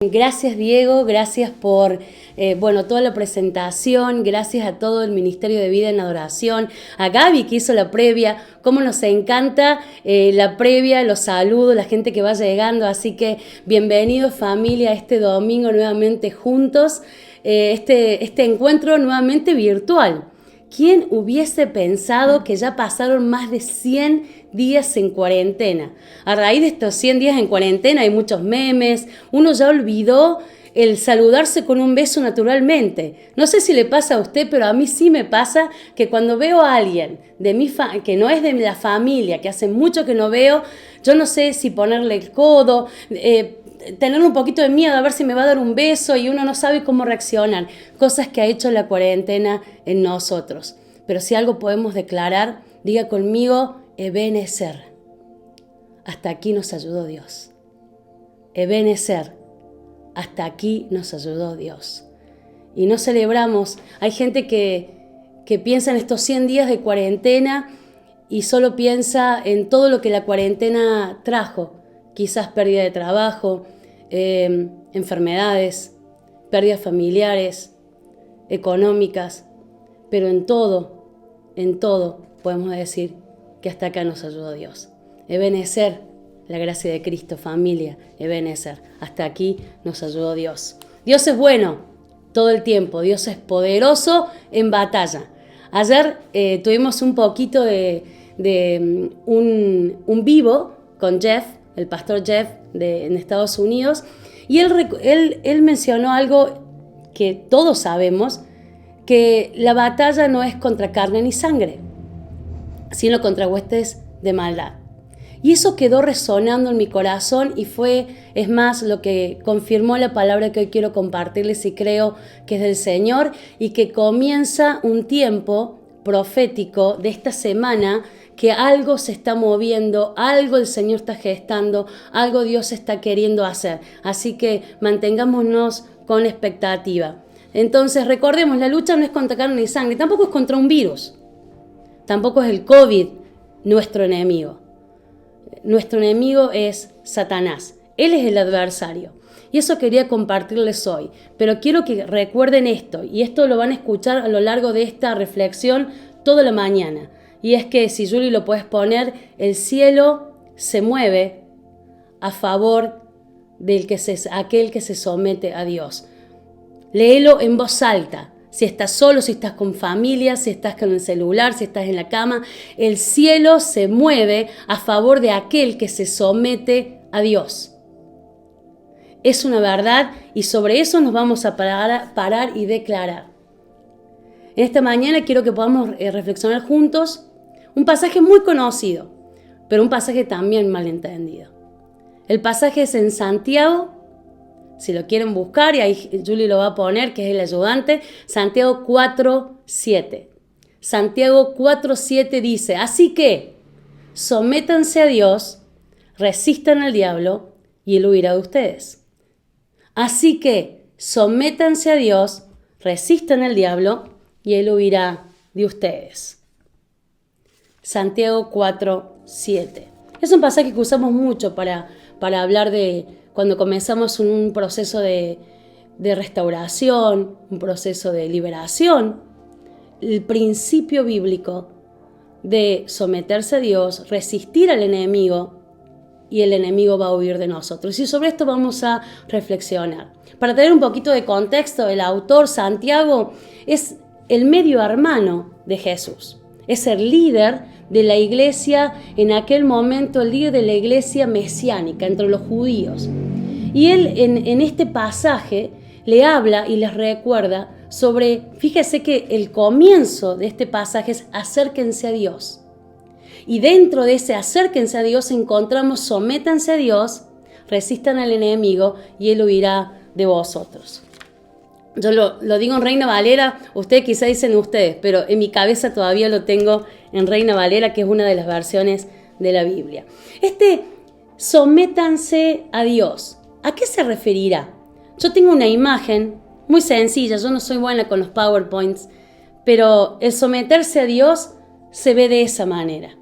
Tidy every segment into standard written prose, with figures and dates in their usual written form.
Gracias Diego, gracias por toda la presentación, gracias a todo el Ministerio de Vida en Adoración, a Gaby que hizo la previa, cómo nos encanta la previa, los saludos, la gente que va llegando, así que bienvenidos familia a este domingo nuevamente juntos, este encuentro nuevamente virtual. ¿Quién hubiese pensado que ya pasaron más de 100 días en cuarentena? A raíz de estos 100 días en cuarentena hay muchos memes, uno ya olvidó el saludarse con un beso naturalmente. No sé si le pasa a usted, pero a mí sí me pasa que cuando veo a alguien que no es de la familia, que hace mucho que no veo, yo no sé si ponerle el codo, tener un poquito de miedo a ver si me va a dar un beso y uno no sabe cómo reaccionar. Cosas que ha hecho la cuarentena en nosotros. Pero si algo podemos declarar, diga conmigo, Ebenezer. Hasta aquí nos ayudó Dios. Ebenezer. Hasta aquí nos ayudó Dios. Y no celebramos. Hay gente que piensa en estos 100 días de cuarentena y solo piensa en todo lo que la cuarentena trajo. Quizás pérdida de trabajo, enfermedades, pérdidas familiares, económicas, pero en todo podemos decir que hasta acá nos ayudó Dios. Ebenezer, la gracia de Cristo, familia, Ebenezer, hasta aquí nos ayudó Dios. Dios es bueno todo el tiempo, Dios es poderoso en batalla. Ayer tuvimos un poquito de un vivo con Jeff, el pastor Jeff en Estados Unidos, y él mencionó algo que todos sabemos, que la batalla no es contra carne ni sangre, sino contra huestes de maldad. Y eso quedó resonando en mi corazón y es más, lo que confirmó la palabra que hoy quiero compartirles y creo que es del Señor y que comienza un tiempo profético de esta semana que algo se está moviendo, algo el Señor está gestando, algo Dios está queriendo hacer. Así que mantengámonos con expectativa. Entonces recordemos, la lucha no es contra carne ni sangre, tampoco es contra un virus, tampoco es el COVID nuestro enemigo. Nuestro enemigo es Satanás, él es el adversario. Y eso quería compartirles hoy, pero quiero que recuerden esto, y esto lo van a escuchar a lo largo de esta reflexión toda la mañana. Y es que, si Julie lo puedes poner, el cielo se mueve a favor de aquel que se somete a Dios. Léelo en voz alta. Si estás solo, si estás con familia, si estás con el celular, si estás en la cama, el cielo se mueve a favor de aquel que se somete a Dios. Es una verdad y sobre eso nos vamos a parar y declarar. En esta mañana quiero que podamos reflexionar juntos un pasaje muy conocido, pero un pasaje también malentendido. El pasaje es en Santiago, si lo quieren buscar, y ahí Julie lo va a poner, que es el ayudante, Santiago 4:7. Santiago 4:7 dice, así que sométanse a Dios, resistan al diablo y él huirá de ustedes. Así que sométanse a Dios, resistan al diablo y él huirá de ustedes. Santiago 4:7. Es un pasaje que usamos mucho para hablar de cuando comenzamos un proceso de restauración, un proceso de liberación. El principio bíblico de someterse a Dios, resistir al enemigo, y el enemigo va a huir de nosotros. Y sobre esto vamos a reflexionar. Para tener un poquito de contexto, el autor Santiago es el medio hermano de Jesús. Es el líder de la iglesia, en aquel momento el líder de la iglesia mesiánica entre los judíos. Y él en este pasaje le habla y les recuerda sobre, fíjese que el comienzo de este pasaje es acérquense a Dios. Y dentro de ese acérquense a Dios encontramos sométanse a Dios, resistan al enemigo y él huirá de vosotros. Yo lo digo en Reina Valera, ustedes quizá dicen ustedes, pero en mi cabeza todavía lo tengo en Reina Valera, que es una de las versiones de la Biblia. Sométanse a Dios, ¿a qué se referirá? Yo tengo una imagen muy sencilla, yo no soy buena con los PowerPoints, pero el someterse a Dios se ve de esa manera.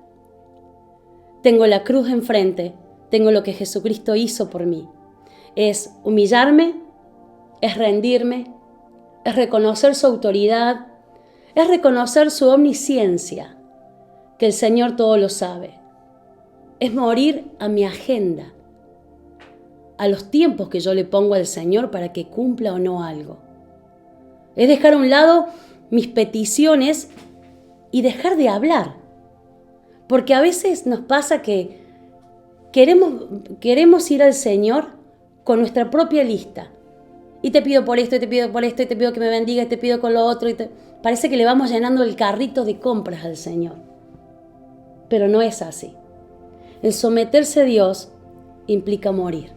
Tengo la cruz enfrente, tengo lo que Jesucristo hizo por mí. Es humillarme, es rendirme, es reconocer su autoridad, es reconocer su omnisciencia, que el Señor todo lo sabe. Es morir a mi agenda, a los tiempos que yo le pongo al Señor para que cumpla o no algo. Es dejar a un lado mis peticiones y dejar de hablar. Porque a veces nos pasa que queremos ir al Señor con nuestra propia lista. Y te pido por esto, y te pido por esto, y te pido que me bendiga, y te pido con lo otro. Parece que le vamos llenando el carrito de compras al Señor. Pero no es así. El someterse a Dios implica morir.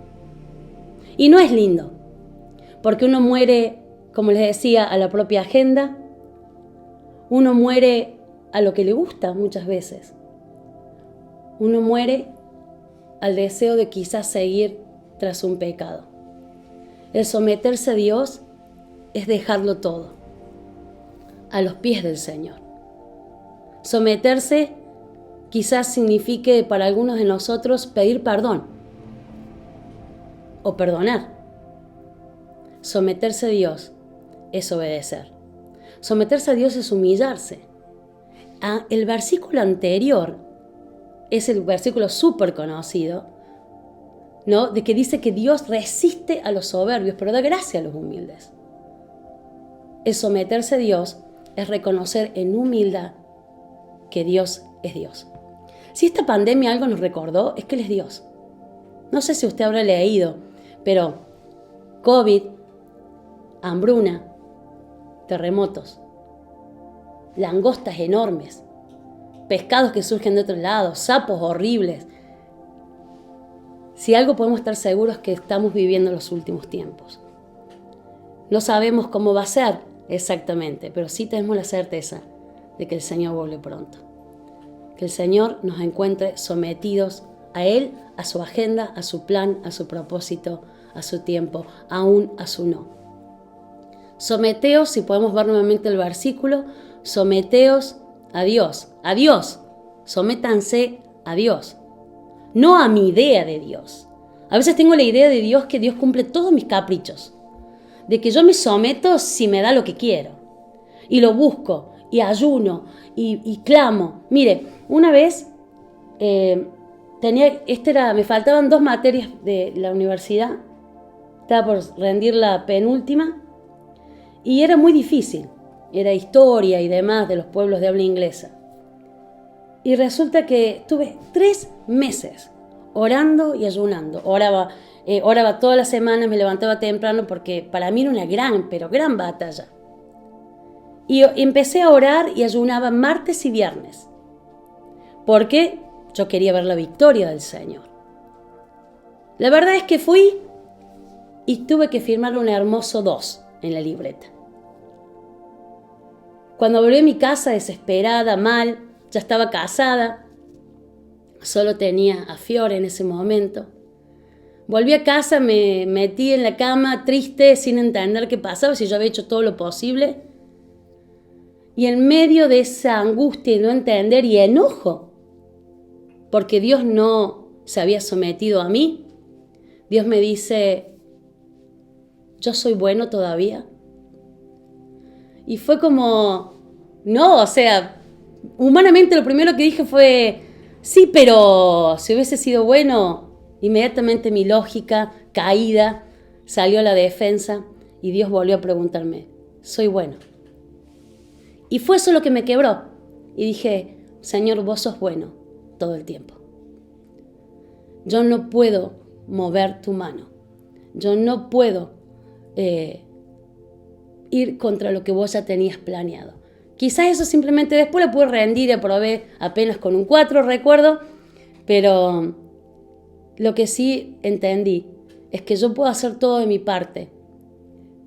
Y no es lindo, porque uno muere, como les decía, a la propia agenda. Uno muere a lo que le gusta muchas veces. Uno muere al deseo de quizás seguir tras un pecado. El someterse a Dios es dejarlo todo a los pies del Señor. Someterse quizás signifique para algunos de nosotros pedir perdón o perdonar. Someterse a Dios es obedecer. Someterse a Dios es humillarse. El versículo anterior es el versículo súper conocido, ¿no? De que dice que Dios resiste a los soberbios, pero da gracia a los humildes. El someterse a Dios es reconocer en humildad que Dios es Dios. Si esta pandemia algo nos recordó, es que Él es Dios. No sé si usted habrá leído, pero COVID, hambruna, terremotos, langostas enormes, pescados que surgen de otro lado, sapos horribles. Si algo podemos estar seguros es que estamos viviendo los últimos tiempos. No sabemos cómo va a ser exactamente, pero sí tenemos la certeza de que el Señor vuelve pronto. Que el Señor nos encuentre sometidos a Él, a su agenda, a su plan, a su propósito, a su tiempo, aún a su no. Someteos, si podemos ver nuevamente el versículo, someteos a Dios. A Dios. Sométanse a Dios. No a mi idea de Dios. A veces tengo la idea de Dios que Dios cumple todos mis caprichos. De que yo me someto si me da lo que quiero. Y lo busco, y ayuno, y clamo. Mire, una vez me faltaban 2 materias de la universidad. Estaba por rendir la penúltima. Y era muy difícil. Era historia y demás de los pueblos de habla inglesa. Y resulta que estuve 3 meses orando y ayunando. Oraba todas las semanas, me levantaba temprano porque para mí era una gran batalla. Y empecé a orar y ayunaba martes y viernes. Porque yo quería ver la victoria del Señor. La verdad es que fui y tuve que firmar un hermoso 2 en la libreta. Cuando volví a mi casa desesperada, mal, ya estaba casada, solo tenía a Fiore en ese momento. Volví a casa, me metí en la cama triste, sin entender qué pasaba, si yo había hecho todo lo posible. Y en medio de esa angustia y no entender y enojo, porque Dios no se había sometido a mí, Dios me dice, ¿yo soy bueno todavía? Y fue como, no, o sea, humanamente lo primero que dije fue, sí, pero si hubiese sido bueno, inmediatamente mi lógica caída salió a la defensa y Dios volvió a preguntarme, ¿soy bueno? Y fue eso lo que me quebró. Y dije, Señor, vos sos bueno todo el tiempo. Yo no puedo mover tu mano. Yo no puedo ir contra lo que vos ya tenías planeado. Quizás eso simplemente después lo pude rendir y aprobé apenas con un 4, recuerdo, pero lo que sí entendí es que yo puedo hacer todo de mi parte,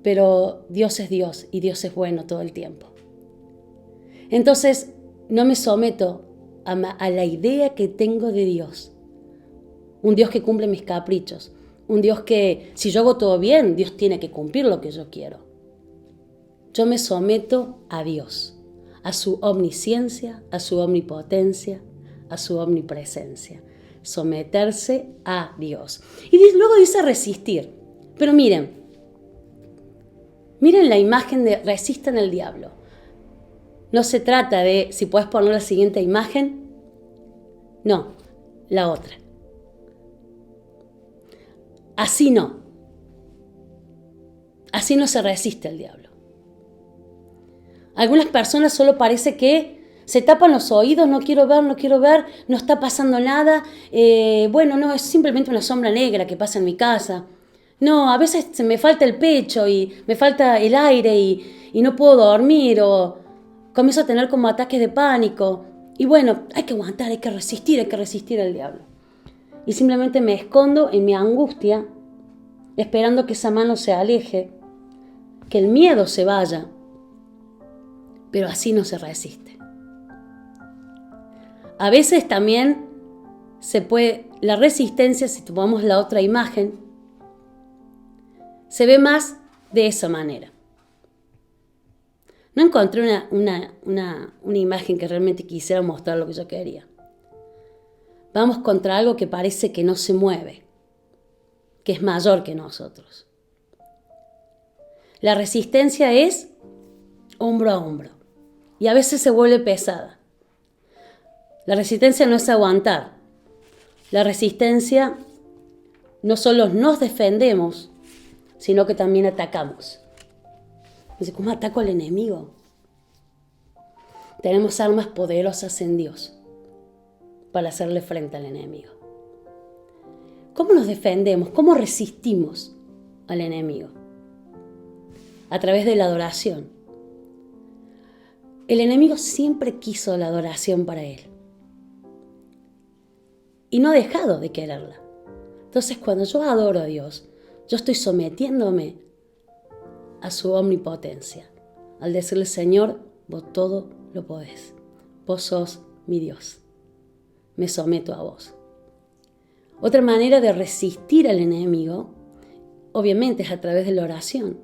pero Dios es Dios y Dios es bueno todo el tiempo. Entonces no me someto a la idea que tengo de Dios, un Dios que cumple mis caprichos, un Dios que si yo hago todo bien, Dios tiene que cumplir lo que yo quiero. Yo me someto a Dios, a su omnisciencia, a su omnipotencia, a su omnipresencia. Someterse a Dios. Y luego dice resistir. Pero miren la imagen de resistan al diablo. No se trata de si puedes poner la siguiente imagen. No, la otra. Así no. Así no se resiste al diablo. Algunas personas solo parece que se tapan los oídos, no quiero ver, no está pasando nada. No, es simplemente una sombra negra que pasa en mi casa. No, a veces se me falta el pecho y me falta el aire y no puedo dormir o comienzo a tener como ataques de pánico. Y bueno, hay que aguantar, hay que resistir al diablo. Y simplemente me escondo en mi angustia, esperando que esa mano se aleje, que el miedo se vaya. Pero así no se resiste. A veces también la resistencia, si tomamos la otra imagen, se ve más de esa manera. No encontré una imagen que realmente quisiera mostrar lo que yo quería. Vamos contra algo que parece que no se mueve, que es mayor que nosotros. La resistencia es hombro a hombro y a veces se vuelve pesada. La resistencia no es aguantar. La resistencia no solo nos defendemos, sino que también atacamos. Dice, ¿cómo ataco al enemigo? Tenemos armas poderosas en Dios para hacerle frente al enemigo. ¿Cómo nos defendemos? ¿Cómo resistimos al enemigo? A través de la adoración. El enemigo siempre quiso la adoración para él. Y no ha dejado de quererla. Entonces, cuando yo adoro a Dios, yo estoy sometiéndome a su omnipotencia. Al decirle, Señor, vos todo lo podés. Vos sos mi Dios. Me someto a vos. Otra manera de resistir al enemigo, obviamente, es a través de la oración.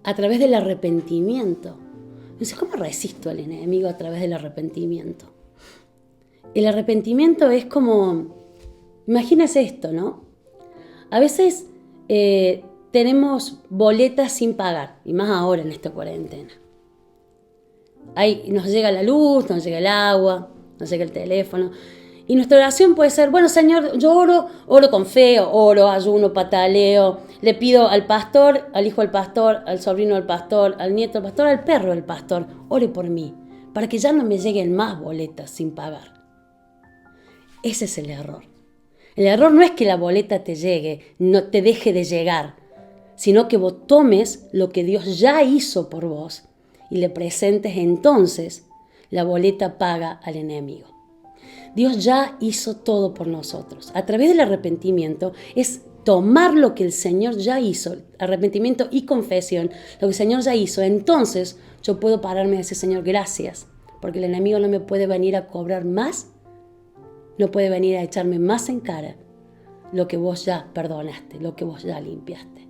A través del arrepentimiento. Entonces, ¿cómo resisto al enemigo a través del arrepentimiento? El arrepentimiento es como, imagínese esto, ¿no? A veces tenemos boletas sin pagar, y más ahora en esta cuarentena. Nos llega la luz, nos llega el agua, nos llega el teléfono. Y nuestra oración puede ser, bueno, Señor, yo oro con fe, oro, ayuno, pataleo, le pido al pastor, al hijo del pastor, al sobrino del pastor, al nieto del pastor, al perro del pastor, ore por mí, para que ya no me lleguen más boletas sin pagar. Ese es el error. El error no es que la boleta te llegue, no te deje de llegar, sino que vos tomes lo que Dios ya hizo por vos y le presentes entonces la boleta paga al enemigo. Dios ya hizo todo por nosotros. A través del arrepentimiento es tomar lo que el Señor ya hizo, arrepentimiento y confesión, lo que el Señor ya hizo. Entonces yo puedo pararme y decir, Señor, gracias, porque el enemigo no me puede venir a cobrar más, no puede venir a echarme más en cara lo que vos ya perdonaste, lo que vos ya limpiaste.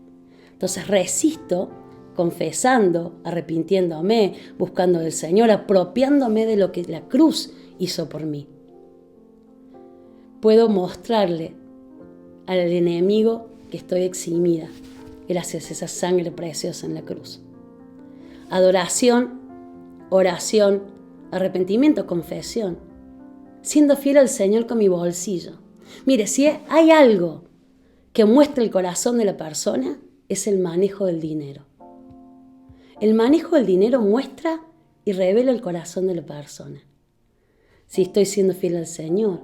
Entonces resisto confesando, arrepintiéndome, buscando del Señor, apropiándome de lo que la cruz hizo por mí. Puedo mostrarle al enemigo que estoy eximida gracias a esa sangre preciosa en la cruz. Adoración, oración, arrepentimiento, confesión. Siendo fiel al Señor con mi bolsillo. Mire, si hay algo que muestra el corazón de la persona, es el manejo del dinero. El manejo del dinero muestra y revela el corazón de la persona. Si estoy siendo fiel al Señor.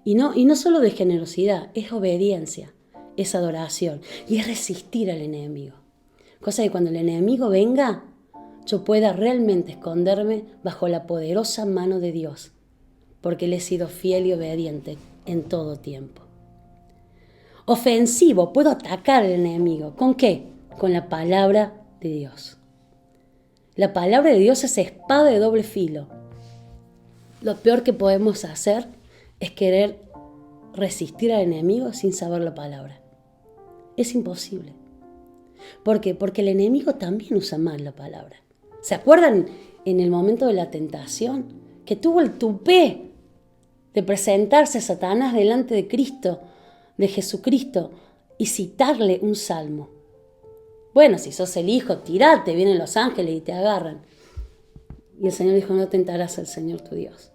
Y no solo de generosidad, es obediencia, es adoración y es resistir al enemigo. Cosa que cuando el enemigo venga, yo pueda realmente esconderme bajo la poderosa mano de Dios, porque Él he sido fiel y obediente en todo tiempo. Ofensivo, puedo atacar al enemigo. ¿Con qué? Con la palabra de Dios. La palabra de Dios es espada de doble filo. Lo peor que podemos hacer es querer resistir al enemigo sin saber la palabra. Es imposible. ¿Por qué? Porque el enemigo también usa mal la palabra. ¿Se acuerdan en el momento de la tentación que tuvo el tupé de presentarse a Satanás delante de Cristo, de Jesucristo y citarle un salmo. Bueno, si sos el hijo, tirate, vienen los ángeles y te agarran. Y el Señor dijo, no tentarás al Señor tu Dios.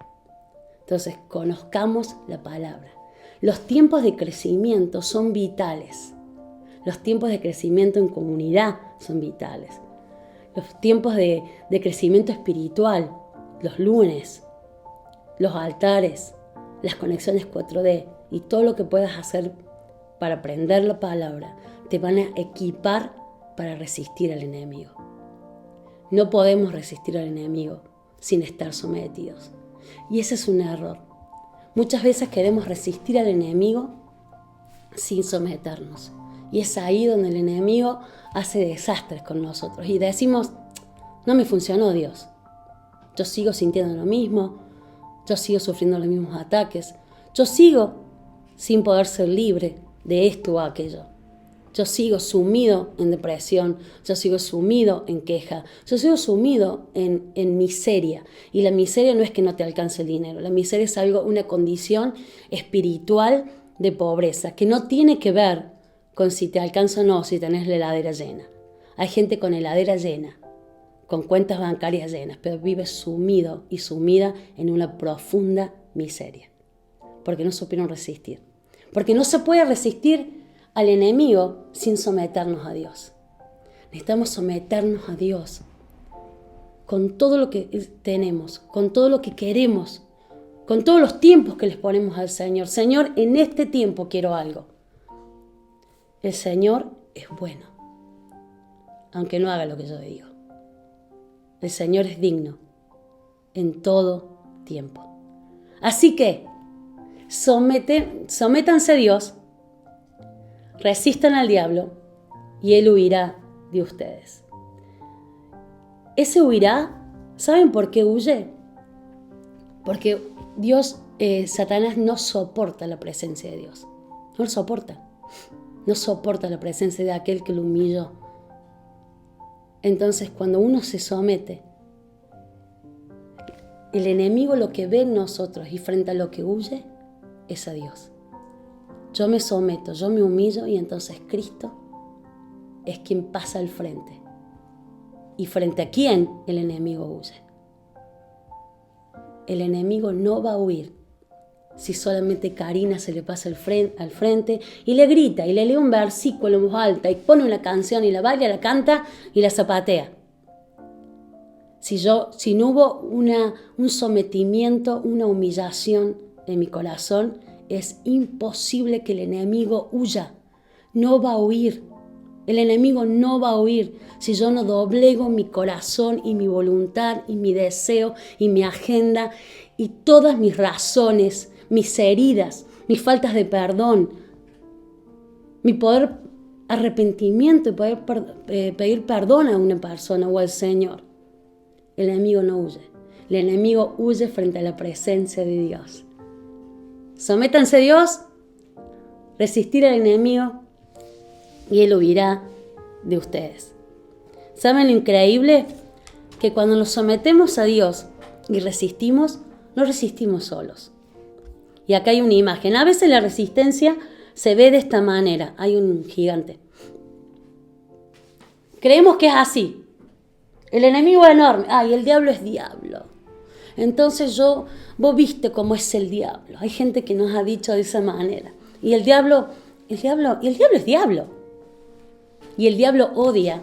Entonces, conozcamos la palabra. Los tiempos de crecimiento son vitales. Los tiempos de crecimiento en comunidad son vitales. Los tiempos de crecimiento espiritual, los lunes, los altares, las conexiones 4D y todo lo que puedas hacer para aprender la palabra, te van a equipar para resistir al enemigo. No podemos resistir al enemigo sin estar sometidos. Y ese es un error. Muchas veces queremos resistir al enemigo sin someternos. Y es ahí donde el enemigo hace desastres con nosotros. Y decimos, no me funcionó Dios. Yo sigo sintiendo lo mismo. Yo sigo sufriendo los mismos ataques. Yo sigo sin poder ser libre de esto o aquello. Yo sigo sumido en depresión, yo sigo sumido en queja, yo sigo sumido en miseria. Y la miseria no es que no te alcance el dinero, la miseria es una condición espiritual de pobreza, que no tiene que ver con si te alcanza o no, si tenés la heladera llena. Hay gente con heladera llena, con cuentas bancarias llenas, pero vive sumido y sumida en una profunda miseria, porque no supieron resistir. Porque no se puede resistir al enemigo sin someternos a Dios. Necesitamos someternos a Dios con todo lo que tenemos, con todo lo que queremos, con todos los tiempos que les ponemos al Señor. Señor, en este tiempo quiero algo. El Señor es bueno, aunque no haga lo que yo digo. El Señor es digno en todo tiempo. Así que, sométanse a Dios, resistan al diablo y él huirá de ustedes. Ese huirá, ¿saben por qué huye? Porque Satanás no soporta la presencia de Dios. No lo soporta. No soporta la presencia de aquel que lo humilló. Entonces, cuando uno se somete, el enemigo lo que ve en nosotros y frente a lo que huye es a Dios. Yo me someto, yo me humillo y entonces Cristo es quien pasa al frente. ¿Y frente a quién el enemigo huye? El enemigo no va a huir si solamente Karina se le pasa al frente y le grita y le lee un versículo en voz alta y pone una canción y la baila, la canta y la zapatea. Si no hubo un sometimiento, una humillación en mi corazón, es imposible que el enemigo huya. No va a huir. El enemigo no va a huir si yo no doblego mi corazón y mi voluntad y mi deseo y mi agenda y todas mis razones, mis heridas, mis faltas de perdón, mi poder arrepentimiento y poder pedir perdón a una persona o al Señor. El enemigo no huye. El enemigo huye frente a la presencia de Dios. Sométanse a Dios, resistir al enemigo y él huirá de ustedes. ¿Saben lo increíble? Que cuando nos sometemos a Dios y resistimos, no resistimos solos. Y acá hay una imagen. A veces la resistencia se ve de esta manera. Hay un gigante. Creemos que es así. El enemigo es enorme. Ay, el diablo es diablo. Entonces vos viste cómo es el diablo. Hay gente que nos ha dicho de esa manera. Y el diablo es diablo. Y el diablo odia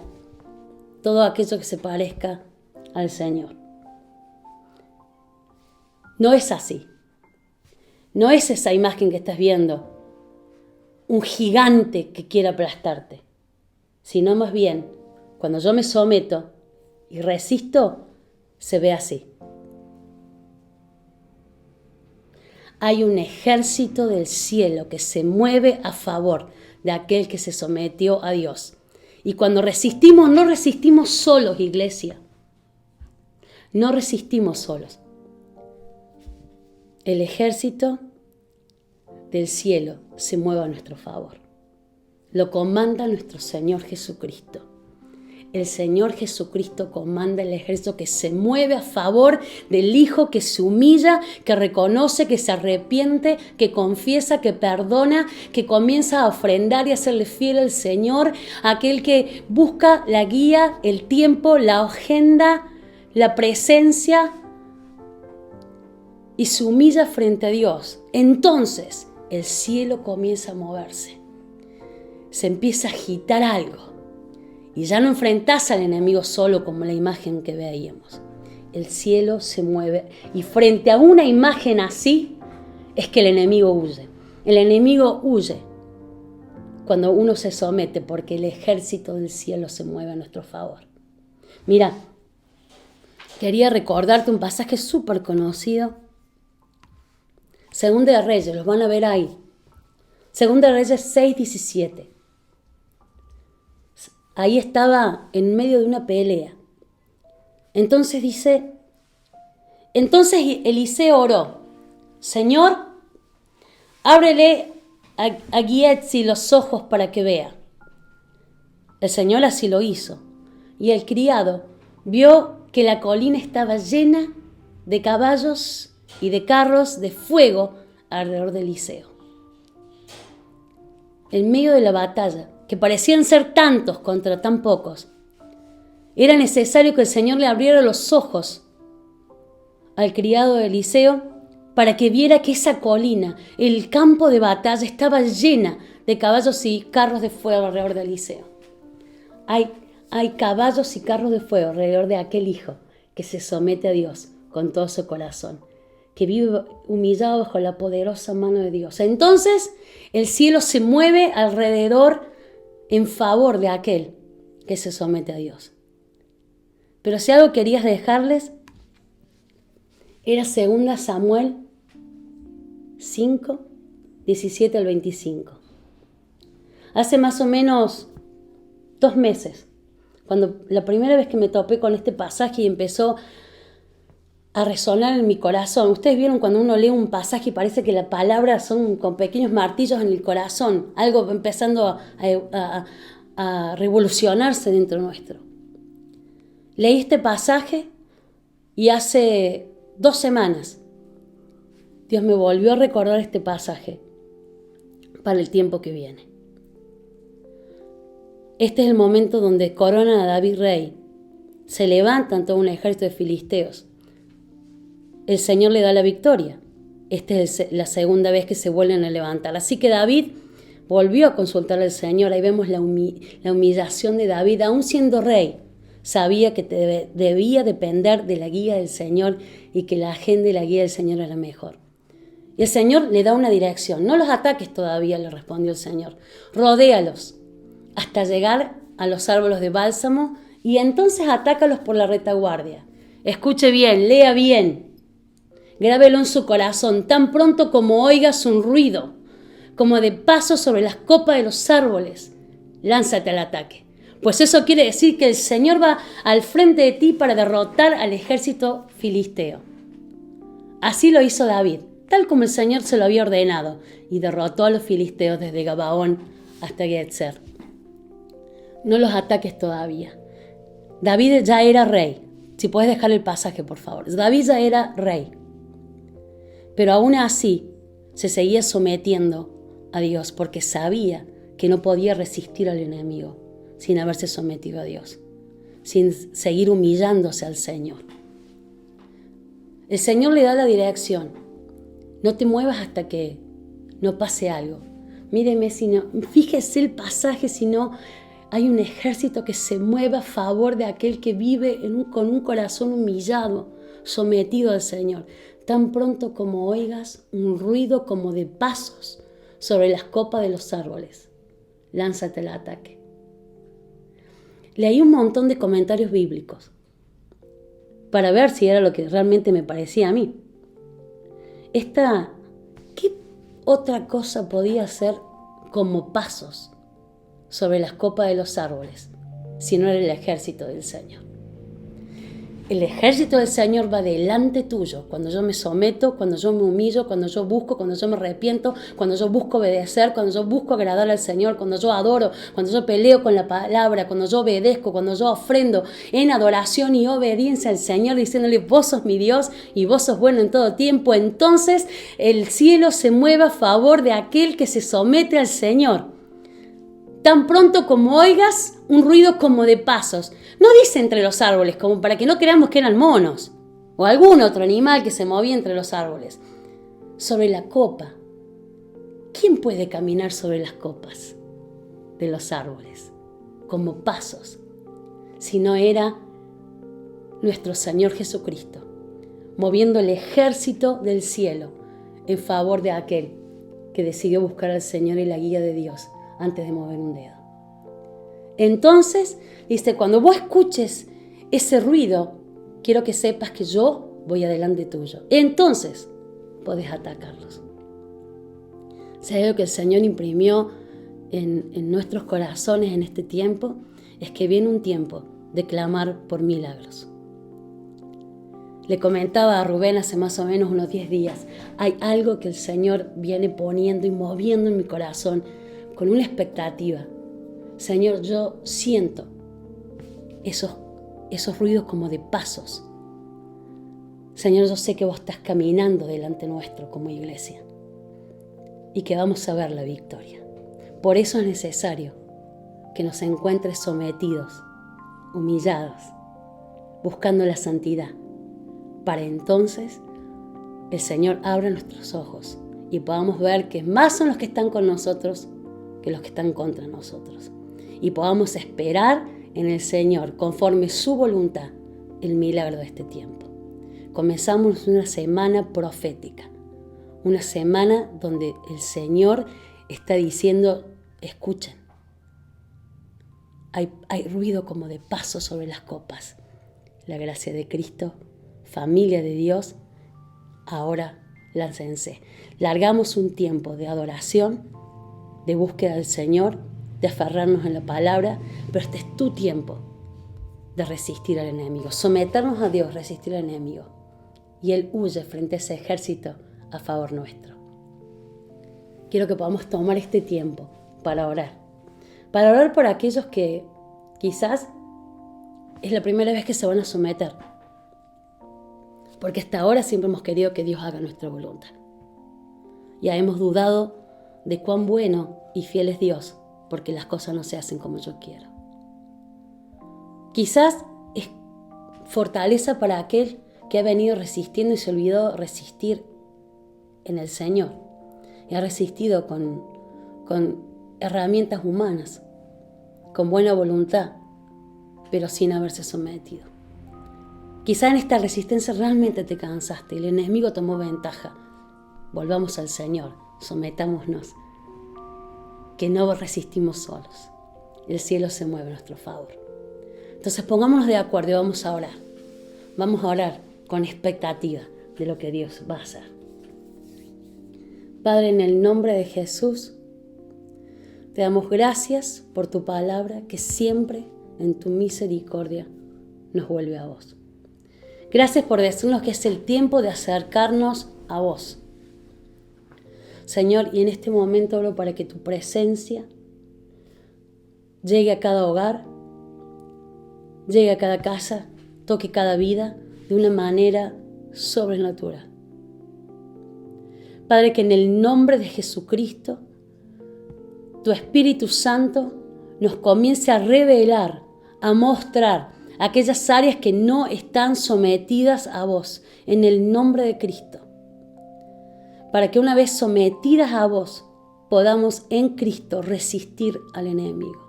todo aquello que se parezca al Señor. No es así. No es esa imagen que estás viendo, un gigante que quiere aplastarte, sino más bien, cuando yo me someto y resisto, se ve así. Hay un ejército del cielo que se mueve a favor de aquel que se sometió a Dios. Y cuando resistimos, no resistimos solos, iglesia. No resistimos solos. El ejército del cielo se mueve a nuestro favor. Lo comanda nuestro Señor Jesucristo. el Señor Jesucristo comanda el ejército que se mueve a favor del Hijo, que se humilla, que reconoce, que se arrepiente, que confiesa, que perdona, que comienza a ofrendar y a serle fiel al Señor, aquel que busca la guía, el tiempo, la agenda, la presencia y se humilla frente a Dios. Entonces el cielo comienza a moverse, se empieza a agitar algo. Y ya no enfrentás al enemigo solo como la imagen que veíamos. El cielo se mueve y frente a una imagen así es que el enemigo huye. El enemigo huye cuando uno se somete porque el ejército del cielo se mueve a nuestro favor. Mira, quería recordarte un pasaje súper conocido. Segunda de Reyes, los van a ver ahí. Segunda de Reyes 6:17. Ahí estaba en medio de una pelea. Entonces dice, entonces Eliseo oró, Señor, ábrele a Giezi los ojos para que vea. El Señor así lo hizo. Y el criado vio que la colina estaba llena de caballos y de carros de fuego alrededor de Eliseo. En medio de la batalla, que parecían ser tantos contra tan pocos, era necesario que el Señor le abriera los ojos al criado de Eliseo para que viera que esa colina, el campo de batalla, estaba llena de caballos y carros de fuego alrededor de Eliseo. Hay caballos y carros de fuego alrededor de aquel hijo que se somete a Dios con todo su corazón, que vive humillado bajo la poderosa mano de Dios. Entonces el cielo se mueve alrededor en favor de aquel que se somete a Dios. Pero si algo querías dejarles, era 2 Samuel 5, 17 al 25. Hace más o menos 2 meses, cuando la primera vez que me topé con este pasaje y empezó a resonar en mi corazón. Ustedes vieron cuando uno lee un pasaje y parece que las palabras son con pequeños martillos en el corazón, algo empezando a revolucionarse dentro nuestro. Leí este pasaje y hace 2 semanas Dios me volvió a recordar este pasaje para el tiempo que viene. Este es el momento donde coronan a David rey. Se levantan todo un ejército de filisteos. El Señor le da la victoria. Esta es la segunda vez que se vuelven a levantar. Así que David volvió a consultar al Señor. Ahí vemos la humillación de David, aún siendo rey. Sabía que debía depender de la guía del Señor y que la agenda y la guía del Señor era mejor. Y el Señor le da una dirección. No los ataques todavía, le respondió el Señor. Rodéalos hasta llegar a los árboles de bálsamo y entonces atácalos por la retaguardia. Escuche bien, lea bien. Grábelo en su corazón, tan pronto como oigas un ruido, como de paso sobre las copas de los árboles, lánzate al ataque. Pues eso quiere decir que el Señor va al frente de ti para derrotar al ejército filisteo. Así lo hizo David, tal como el Señor se lo había ordenado, y derrotó a los filisteos desde Gabaón hasta Getzer. No los ataques todavía. David ya era rey. Si puedes dejar el pasaje, por favor. David ya era rey. Pero aún así se seguía sometiendo a Dios porque sabía que no podía resistir al enemigo sin haberse sometido a Dios, sin seguir humillándose al Señor. El Señor le da la dirección. No te muevas hasta que no pase algo. Míreme, fíjese el pasaje, si no hay un ejército que se mueve a favor de aquel que vive con un corazón humillado, sometido al Señor. Tan pronto como oigas un ruido como de pasos sobre las copas de los árboles, lánzate al ataque. Leí un montón de comentarios bíblicos para ver si era lo que realmente me parecía a mí. ¿Qué otra cosa podía ser como pasos sobre las copas de los árboles si no era el ejército del Señor? el ejército del Señor va delante tuyo. Cuando yo me someto, cuando yo me humillo, cuando yo busco, cuando yo me arrepiento, cuando yo busco obedecer, cuando yo busco agradar al Señor, cuando yo adoro, cuando yo peleo con la palabra, cuando yo obedezco, cuando yo ofrendo en adoración y obediencia al Señor, diciéndole, vos sos mi Dios y vos sos bueno en todo tiempo, entonces el cielo se mueve a favor de aquel que se somete al Señor. Tan pronto como oigas un ruido como de pasos. No dice entre los árboles, como para que no creamos que eran monos o algún otro animal que se movía entre los árboles. Sobre la copa. ¿Quién puede caminar sobre las copas de los árboles como pasos? Si no era nuestro Señor Jesucristo, moviendo el ejército del cielo en favor de aquel que decidió buscar al Señor y la guía de Dios antes de mover un dedo. Entonces, dice, cuando vos escuches ese ruido, quiero que sepas que yo voy adelante tuyo. Entonces, podés atacarlos. Si hay algo que el Señor imprimió en nuestros corazones en este tiempo, es que viene un tiempo de clamar por milagros. Le comentaba a Rubén hace más o menos unos 10 días, hay algo que el Señor viene poniendo y moviendo en mi corazón con una expectativa. Señor, yo siento esos ruidos como de pasos. Señor, yo sé que vos estás caminando delante nuestro como iglesia y que vamos a ver la victoria. Por eso es necesario que nos encuentres sometidos, humillados, buscando la santidad, para entonces el Señor abra nuestros ojos y podamos ver que más son los que están con nosotros que los que están contra nosotros. Y podamos esperar en el Señor, conforme su voluntad, el milagro de este tiempo. Comenzamos una semana profética, una semana donde el Señor está diciendo, escuchen, hay ruido como de paso sobre las copas. La gracia de Cristo, familia de Dios, ahora láncense. Largamos un tiempo de adoración, de búsqueda del Señor, de aferrarnos en la palabra, pero este es tu tiempo de resistir al enemigo, someternos a Dios, resistir al enemigo, y Él huye frente a ese ejército a favor nuestro. Quiero que podamos tomar este tiempo para orar por aquellos que quizás es la primera vez que se van a someter, porque hasta ahora siempre hemos querido que Dios haga nuestra voluntad. Ya hemos dudado de cuán bueno y fiel es Dios, porque las cosas no se hacen como yo quiero. Quizás es fortaleza para aquel que ha venido resistiendo y se olvidó resistir en el Señor, y ha resistido con herramientas humanas, con buena voluntad, pero sin haberse sometido. Quizá en esta resistencia realmente te cansaste, el enemigo tomó ventaja. Volvamos al Señor, sometámonos, que no resistimos solos. El cielo se mueve a nuestro favor. Entonces pongámonos de acuerdo y vamos a orar. Vamos a orar con expectativa de lo que Dios va a hacer. Padre, en el nombre de Jesús, te damos gracias por tu palabra que siempre en tu misericordia nos vuelve a vos. Gracias por decirnos que es el tiempo de acercarnos a vos. Señor, y en este momento oro para que tu presencia llegue a cada hogar, llegue a cada casa, toque cada vida de una manera sobrenatural. Padre, que en el nombre de Jesucristo, tu Espíritu Santo nos comience a revelar, a mostrar aquellas áreas que no están sometidas a vos, en el nombre de Cristo. Para que una vez sometidas a vos, podamos en Cristo resistir al enemigo.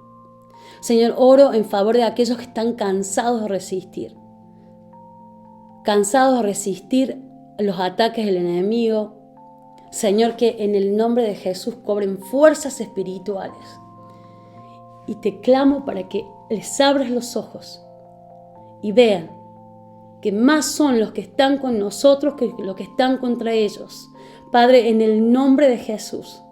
Señor, oro en favor de aquellos que están cansados de resistir los ataques del enemigo. Señor, que en el nombre de Jesús cobren fuerzas espirituales. Y te clamo para que les abras los ojos y vean que más son los que están con nosotros que los que están contra ellos. Padre, en el nombre de Jesús,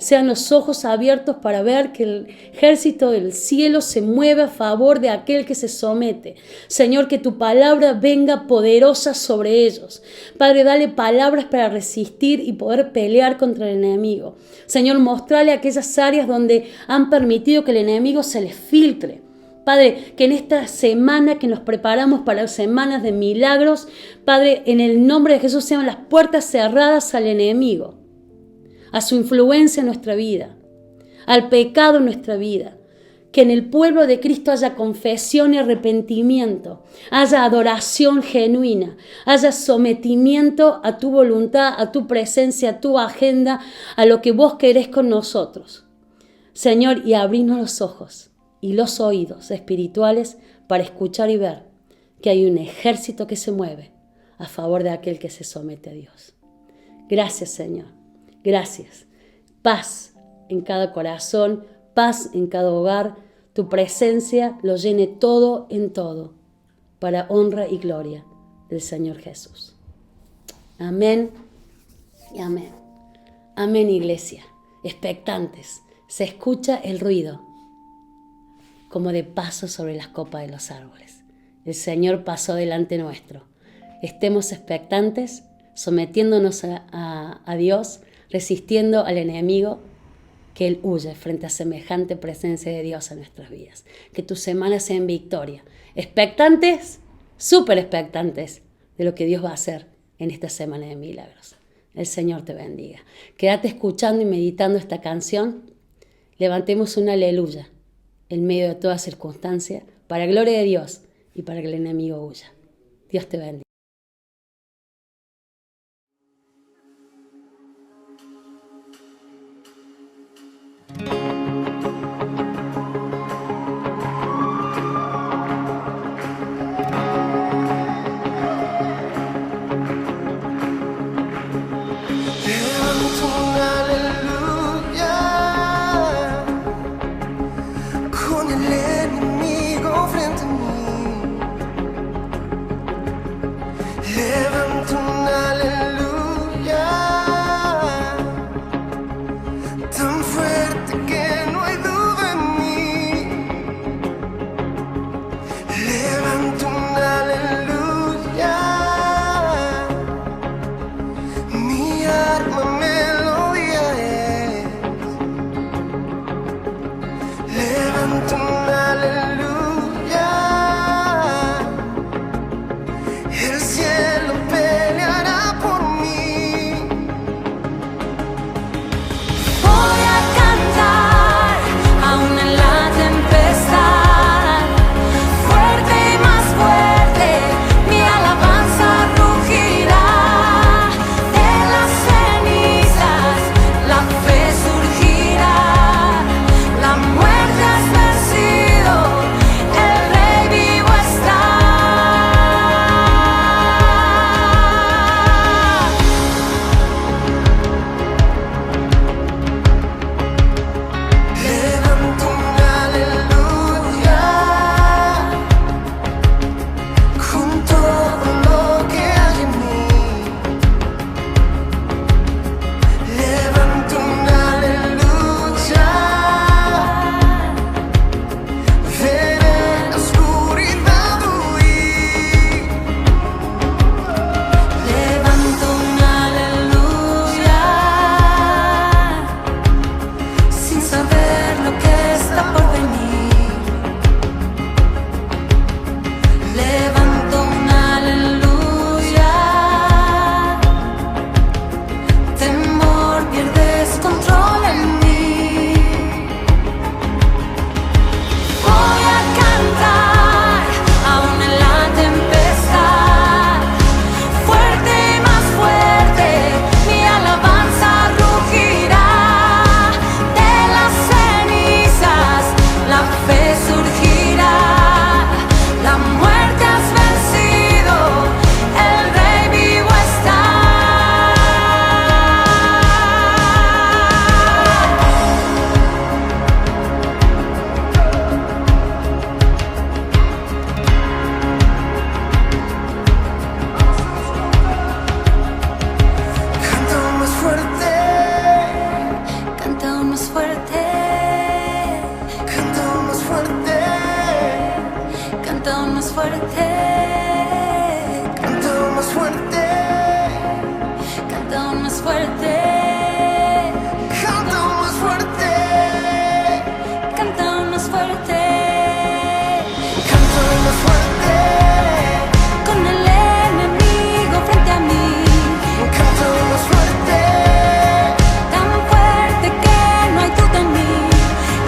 sean los ojos abiertos para ver que el ejército del cielo se mueve a favor de aquel que se somete. Señor, que tu palabra venga poderosa sobre ellos. Padre, dale palabras para resistir y poder pelear contra el enemigo. Señor, mostrale aquellas áreas donde han permitido que el enemigo se les filtre. Padre, que en esta semana que nos preparamos para semanas de milagros, Padre, en el nombre de Jesús sean las puertas cerradas al enemigo, a su influencia en nuestra vida, al pecado en nuestra vida. Que en el pueblo de Cristo haya confesión y arrepentimiento, haya adoración genuina, haya sometimiento a tu voluntad, a tu presencia, a tu agenda, a lo que vos querés con nosotros. Señor, y abrirnos los ojos y los oídos espirituales para escuchar y ver que hay un ejército que se mueve a favor de aquel que se somete a Dios. Gracias, Señor. Gracias. Paz en cada corazón, paz en cada hogar. Tu presencia lo llene todo en todo para honra y gloria del Señor Jesús. Amén y amén. Amén, iglesia. Expectantes. Se escucha el ruido como de paso sobre las copas de los árboles. El Señor pasó delante nuestro. Estemos expectantes, sometiéndonos a Dios, resistiendo al enemigo, que Él huye frente a semejante presencia de Dios en nuestras vidas. Que tu semana sea en victoria. Expectantes, súper expectantes de lo que Dios va a hacer en esta semana de milagros. El Señor te bendiga. Quédate escuchando y meditando esta canción. Levantemos un aleluya en medio de toda circunstancia, para gloria de Dios y para que el enemigo huya. Dios te bendiga. La muerte es vencida. fuerte, canto más fuerte, canto más fuerte, canto más fuerte, canto más fuerte, canto más fuerte, con el enemigo frente a mí, canto más fuerte, tan fuerte que no hay duda en mí,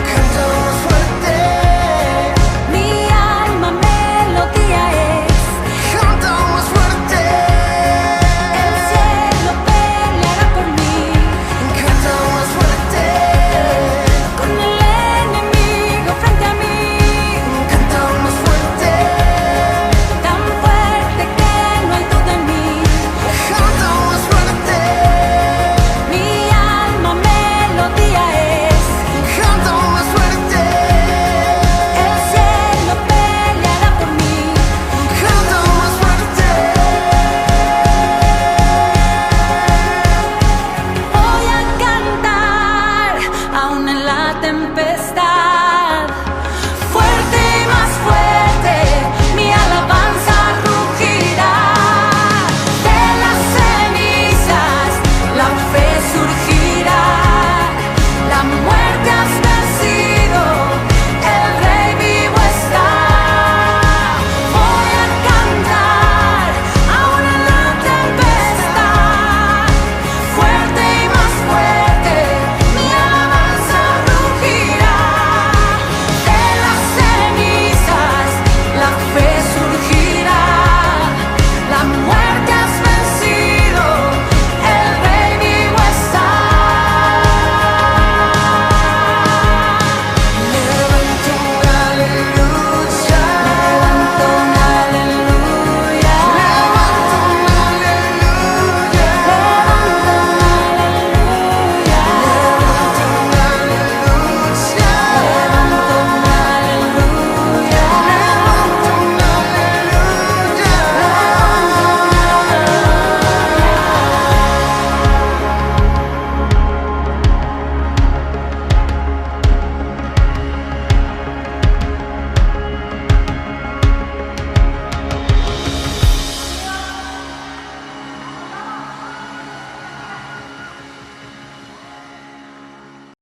canto más fuerte, mi alma melodía es, canto más fuerte, el cielo peleará por mí, canto más fuerte, con el enemigo frente a mí, canto más fuerte, tan fuerte que no hay duda en mí, canto más fuerte, mi alma melodía es, canto más fuerte, el cielo peleará por mí, canto más fuerte. Voy a cantar aún en la tempestad.